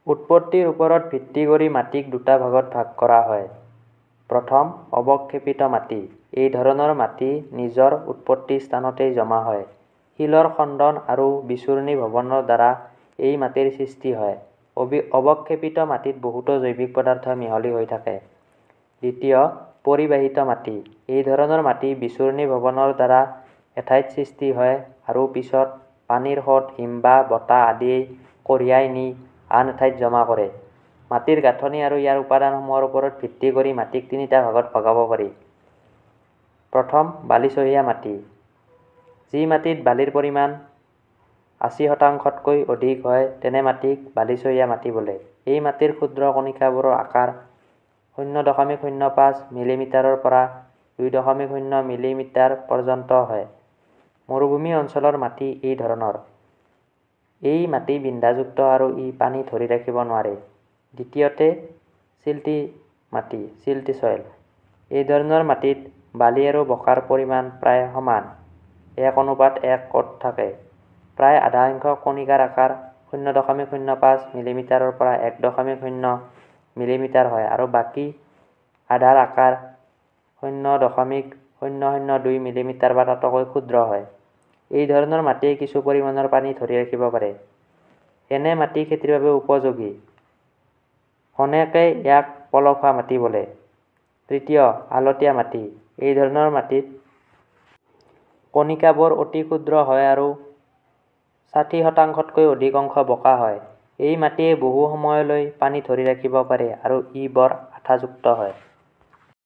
উৎপত্তিৰ ওপৰত ভিত্তি কৰি মাটিক দুটা ভাগত ভাগ কৰা হয়। প্ৰথম, অৱক্ষেপিত মাটি। এই ধৰণৰ মাটি নিজৰ উৎপত্তি স্থানতেই জমা হয়। শিলৰ খণ্ডন আৰু বিচূৰ্ণী ভৱনৰ দ্বাৰা এই মাটিৰ সৃষ্টি হয়। অৱক্ষেপিত মাটিত বহুতো জৈৱিক পদাৰ্থ মিহলি হৈ থাকে। দ্বিতীয়, পৰিবাহিত মাটি। এই ধৰণৰ মাটি বিচূৰ্ণী ভৱনৰ দ্বাৰা এঠাইত সৃষ্টি হয় আৰু পিছত পানীৰ সোঁত, হিমবাহ, বতাহ আদিয়ে কঢ়িয়াই নি আন এঠাইত জমা কৰে। মাটিৰ গাঁথনি আৰু ইয়াৰ উপাদানসমূহৰ ওপৰত ভিত্তি কৰি মাটিক তিনিটা ভাগত ভগাব পাৰি। প্ৰথম, বালিচহীয়া মাটি। যি মাটিত বালিৰ পৰিমাণ ৮০% অধিক হয় তেনে মাটিক বালিচহীয়া মাটি বোলে। এই মাটিৰ ক্ষুদ্ৰ কণিকাবোৰৰ আকাৰ ০.০৫ মিলিমিটাৰৰ পৰা ২.০ মিলিমিটাৰ পৰ্যন্ত হয়। মৰুভূমি অঞ্চলৰ মাটি এই ধৰণৰ। এই মাটি বিন্ধাযুক্ত আৰু ই পানী ধৰি ৰাখিব নোৱাৰে। দ্বিতীয়তে, চিল্টি মাটি (চিল্টি চয়েল). এই ধৰণৰ মাটিত বালি আৰু বোকাৰ পৰিমাণ প্ৰায় সমান ১:১ থাকে। প্ৰায় আধা সংখ্যক কণিকাৰ আকাৰ ০.০৫ মিলিমিটাৰৰ পৰা ১.০ মিলিমিটাৰ হয় আৰু বাকী আধাৰ আকাৰ ০.০০২ মিলিমিটাৰ বা তাতকৈ ক্ষুদ্ৰ হয়। এই ধৰণৰ মাটিয়ে কিছু পৰিমাণৰ পানী ধৰি ৰাখিব পাৰে। এনে মাটি খেতিৰ বাবে উপযোগী। অনেকে ইয়াক পলসুৱা মাটি বোলে। তৃতীয়, আলতীয়া মাটি। এই ধৰণৰ মাটিত কণিকাবোৰ অতি ক্ষুদ্ৰ হয় আৰু ৬০%তকৈ অধিক অংশ বোকা হয়। এই মাটিয়ে বহু সময়লৈ পানী ধৰি ৰাখিব পাৰে আৰু ই বৰ আঠাযুক্ত হয়।